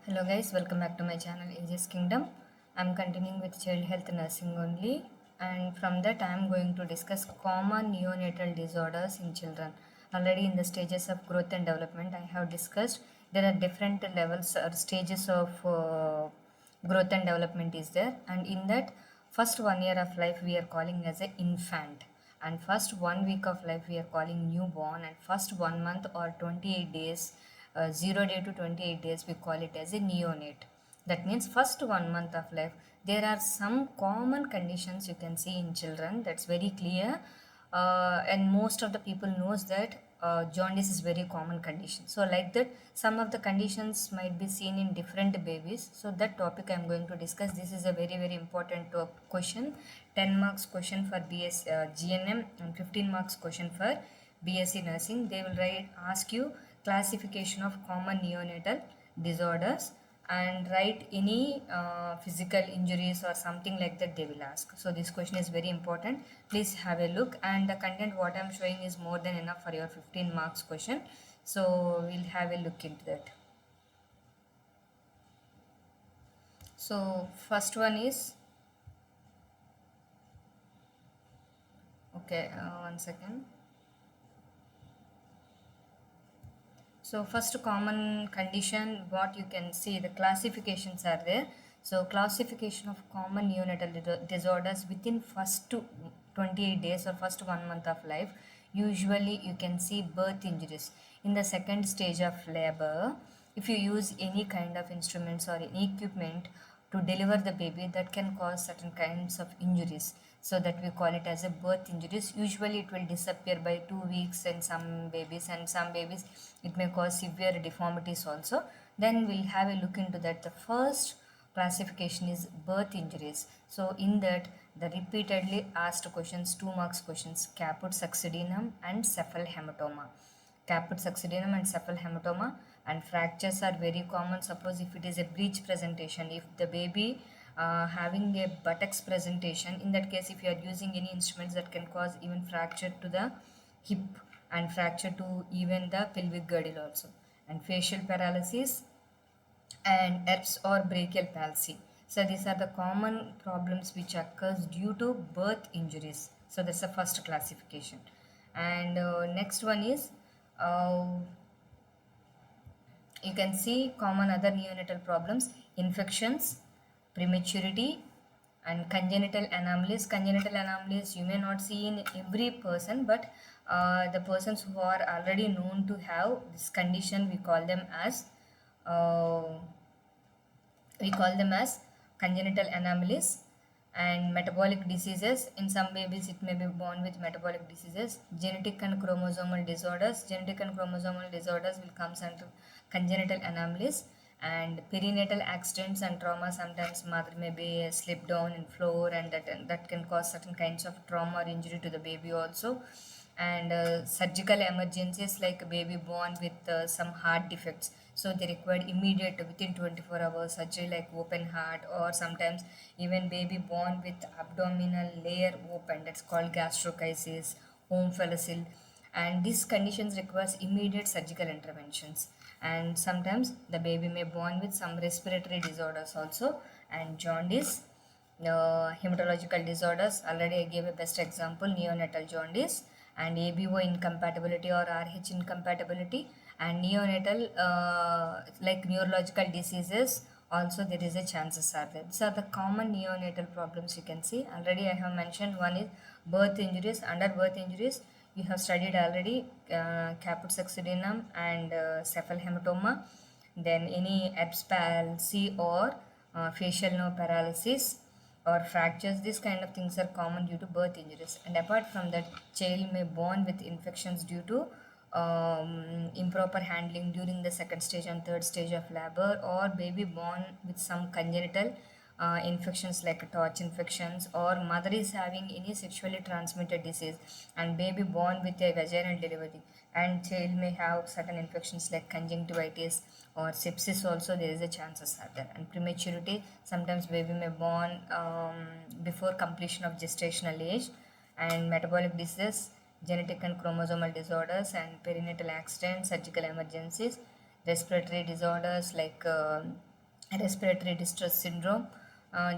Hello guys, welcome back to my channel Aegis Kingdom. I'm continuing with child health nursing only, and from that I'm going to discuss common neonatal disorders in children. Already in the stages of growth and development I have discussed there are different levels or stages of growth and development is there, and in that first 1 year of life we are calling as a infant, and first 1 week of life we are calling newborn, and first 1 month or 28 days 0 day to 28 days we call it as a neonate. That means first 1 month of life there are some common conditions you can see in children, that's very clear. And most of the people knows that jaundice is very common condition, so like that some of the conditions might be seen in different babies, so that topic I am going to discuss. This is a very important question, 10 marks question for GNM and 15 marks question for BSc nursing. They will ask you classification of common neonatal disorders and write any physical injuries or something like that they will ask. So this question is very important. Please have a look, and the content what I am showing is more than enough for your 15 marks question. So we'll have a look into that. So first one is, okay, 1 second. So first common condition, what you can see, the classifications are there. So classification of common neonatal disorders within first 28 days or first 1 month of life. Usually you can see birth injuries. In the second stage of labor, if you use any kind of instruments or any equipment to deliver the baby, that can cause certain kinds of injuries, so that we call it as a birth injuries. Usually it will disappear by 2 weeks in some babies, and some babies it may cause severe deformities also. Then we'll have a look into that. The first classification is birth injuries. So in that, the repeatedly asked questions, 2 marks questions, caput succedaneum and cephal hematoma. Caput succedaneum and cephal hematoma, and fractures are very common. Suppose if it is a breech presentation, if the baby having a buttocks presentation, in that case if you are using any instruments, that can cause even fracture to the hip and fracture to even the pelvic girdle also. And facial paralysis and ERPS or brachial palsy. So these are the common problems which occurs due to birth injuries. So that's the first classification. And next one is, uh, you can see common other neonatal problems, infections, prematurity, and congenital anomalies. Congenital anomalies you may not see in every person, but the persons who are already known to have this condition, we call them as uh, congenital anomalies. And metabolic diseases, in some babies it may be born with metabolic diseases. Genetic and chromosomal disorders, will come under congenital anomalies. And perinatal accidents and trauma, sometimes mother may be slip down in floor, and that can cause certain kinds of trauma or injury to the baby also. And surgical emergencies, like a baby born with some heart defects, so they required immediate within 24 hours surgery, like open heart, or sometimes even baby born with abdominal layer open, that's called gastrocrisis, omphalocele, and these conditions requires immediate surgical interventions. And sometimes the baby may born with some respiratory disorders also. And jaundice, hematological disorders, already I gave a best example, neonatal jaundice. And ABO incompatibility or RH incompatibility, and neonatal like neurological diseases also there is a chances are there. These are the common neonatal problems you can see. Already I have mentioned, one is birth injuries. Under birth injuries you have studied already caput succedaneum and cephal hematoma. Then any EBS palsy or facial nerve paralysis or fractures, these kind of things are common due to birth injuries. And apart from that, child may born with infections due to improper handling during the second stage and third stage of labor, or baby born with some congenital infections like torch infections, or mother is having any sexually transmitted disease and baby born with a vaginal delivery, and child may have certain infections like conjunctivitis or sepsis also, there is a chances are there. And prematurity, sometimes baby may born before completion of gestational age. And metabolic diseases, genetic and chromosomal disorders, and perinatal accidents, surgical emergencies, respiratory disorders like respiratory distress syndrome,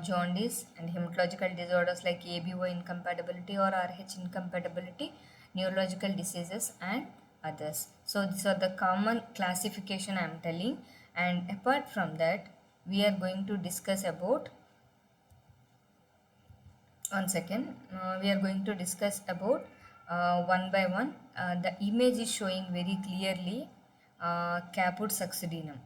jaundice, and hematological disorders like ABO incompatibility or RH incompatibility, neurological diseases, and others. So these are the common classification I am telling, and apart from that, we are going to discuss about one second. We are going to discuss about one by one. The image is showing very clearly caput succedaneum.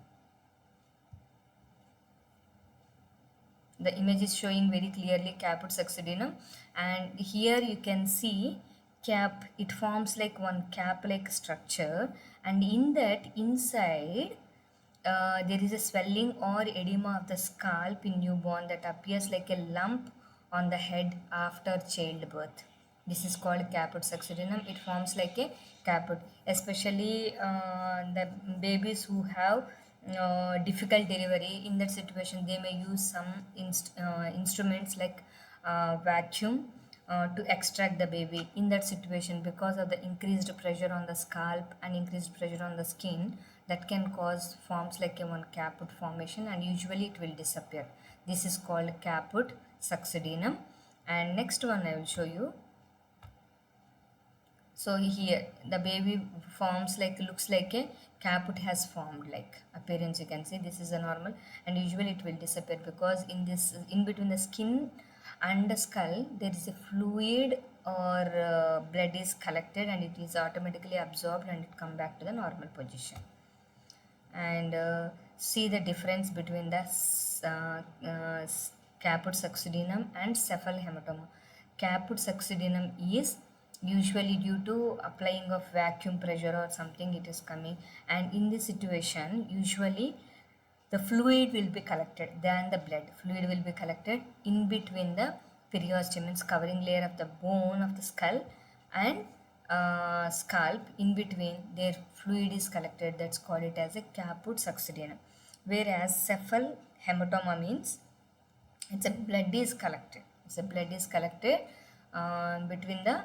The image is showing very clearly caput succedaneum, and here you can see cap. It forms like one cap like structure, and in that inside there is a swelling or edema of the scalp in newborn that appears like a lump on the head after childbirth. This is called caput succedaneum. It forms like a caput, especially the babies who have difficult delivery. In that situation, they may use some instruments like vacuum to extract the baby. In that situation, because of the increased pressure on the scalp and increased pressure on the skin, that can cause forms like a one caput formation, and usually it will disappear. This is called caput succedaneum. And next one I will show you. So here the baby forms like, looks like a caput has formed, like appearance you can see. This is a normal, and usually it will disappear because in this, in between the skin and the skull, there is a fluid or blood is collected, and it is automatically absorbed and it come back to the normal position. And see the difference between the caput succedaneum and cephal hematoma. Caput succedaneum is usually due to applying of vacuum pressure or something it is coming, and in this situation usually the fluid will be collected, then the blood fluid will be collected in between the periosteum, means covering layer of the bone of the skull and scalp. In between their fluid is collected, that's called it as a caput succedaneum. Whereas cephal hematoma means it's a blood is collected, between the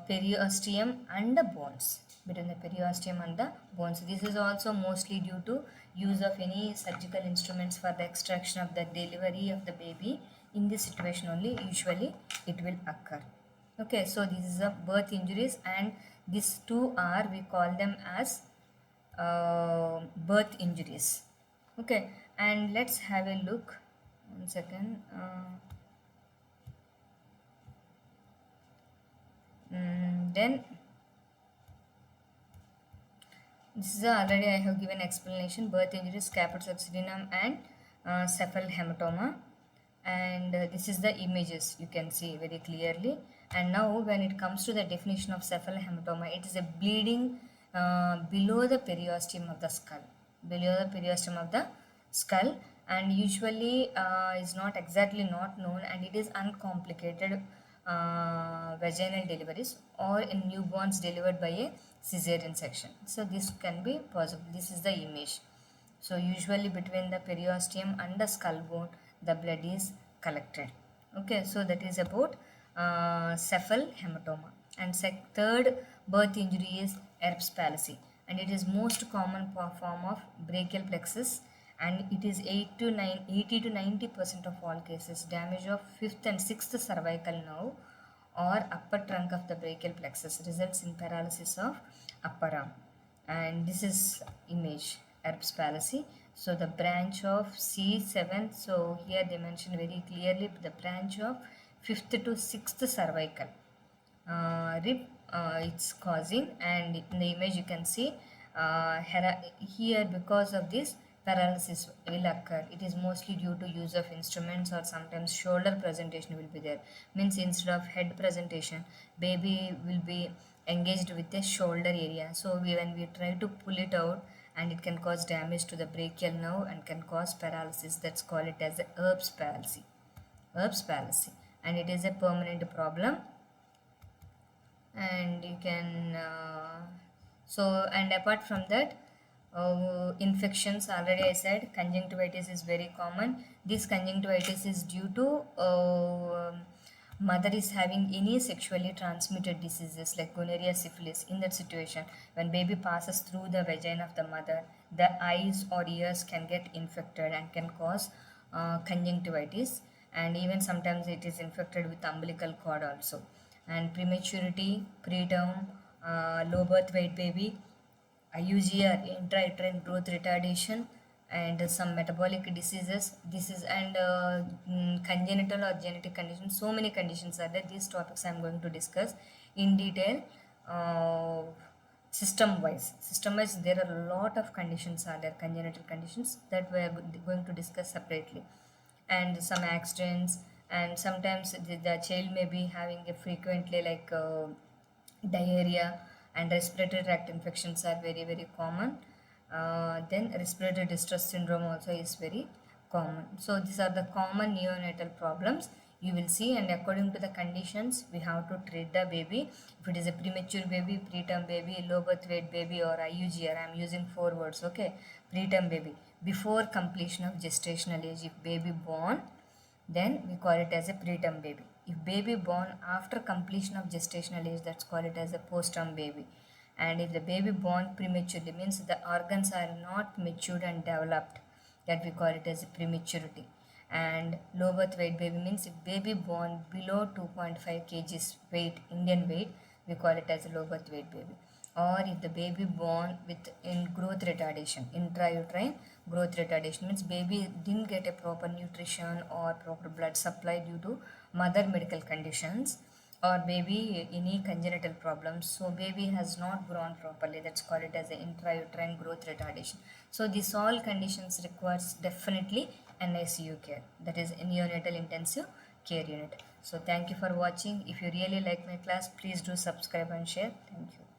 periosteum and the bones, between the periosteum and the bones. This is also mostly due to use of any surgical instruments for the extraction of the delivery of the baby. In this situation only usually it will occur. Okay, so this is a birth injuries, and these two are, we call them as birth injuries. Okay, and let's have a look. One second. Then this is already I have given explanation: birth injuries, caput succedaneum, and cephal hematoma. And this is the images you can see very clearly. And now when it comes to the definition of cephal hematoma, it is a bleeding below the periosteum of the skull, and usually is not exactly not known, and it is uncomplicated vaginal deliveries or in newborns delivered by a cesarean section. So this can be possible. This is the image. So usually between the periosteum and the skull bone, the blood is collected. Okay, so that is about cephal hematoma. And third birth injury is Erb's palsy, and it is most common form of brachial plexus, and it is 80 to 90% of all cases. Damage of fifth and sixth cervical nerve or upper trunk of the brachial plexus results in paralysis of upper arm. And this is image Erb's palsy. So the branch of C7, so here they mention very clearly the branch of fifth to sixth cervical rib it's causing, and in the image you can see here because of this paralysis will occur. It is mostly due to use of instruments, or sometimes shoulder presentation will be there. Means instead of head presentation, baby will be engaged with the shoulder area. So when we try to pull it out, and it can cause damage to the brachial nerve and can cause paralysis. That's called it as Erb's palsy. And it is a permanent problem. And you can and apart from that, infections, already I said conjunctivitis is very common. This conjunctivitis is due to mother is having any sexually transmitted diseases like gonorrhea, syphilis, in that situation, when baby passes through the vagina of the mother, the eyes or ears can get infected and can cause conjunctivitis, and even sometimes it is infected with umbilical cord also. And prematurity, preterm, low birth weight baby, IUG or intrauterine growth retardation, and some metabolic diseases. This is and congenital or genetic conditions. So many conditions are there. These topics I am going to discuss in detail. Uh, System wise, there are a lot of conditions are there, congenital conditions that we are going to discuss separately, and some accidents, and sometimes the child may be having a frequently like diarrhea, and respiratory tract infections are very very common. Then respiratory distress syndrome also is very common. So these are the common neonatal problems you will see, and according to the conditions we have to treat the baby. If it is a premature baby, preterm baby, low birth weight baby, or IUGR, I am using four words, okay. Preterm baby, before completion of gestational age. If baby born, then we call it as a preterm baby. If baby born after completion of gestational age, that's called it as a postterm baby. And if the baby born prematurely, means the organs are not matured and developed, that we call it as a prematurity. And low birth weight baby means if baby born below 2.5 kgs weight, Indian weight, we call it as a low birth weight baby. Or if the baby born with in growth retardation, intrauterine growth retardation, means baby didn't get a proper nutrition or proper blood supply due to mother medical conditions, or baby any congenital problems, so baby has not grown properly, that's called it as a intrauterine growth retardation. So these all conditions requires definitely an ICU care, that is neonatal intensive care unit. So thank you for watching. If you really like my class, please do subscribe and share. Thank you.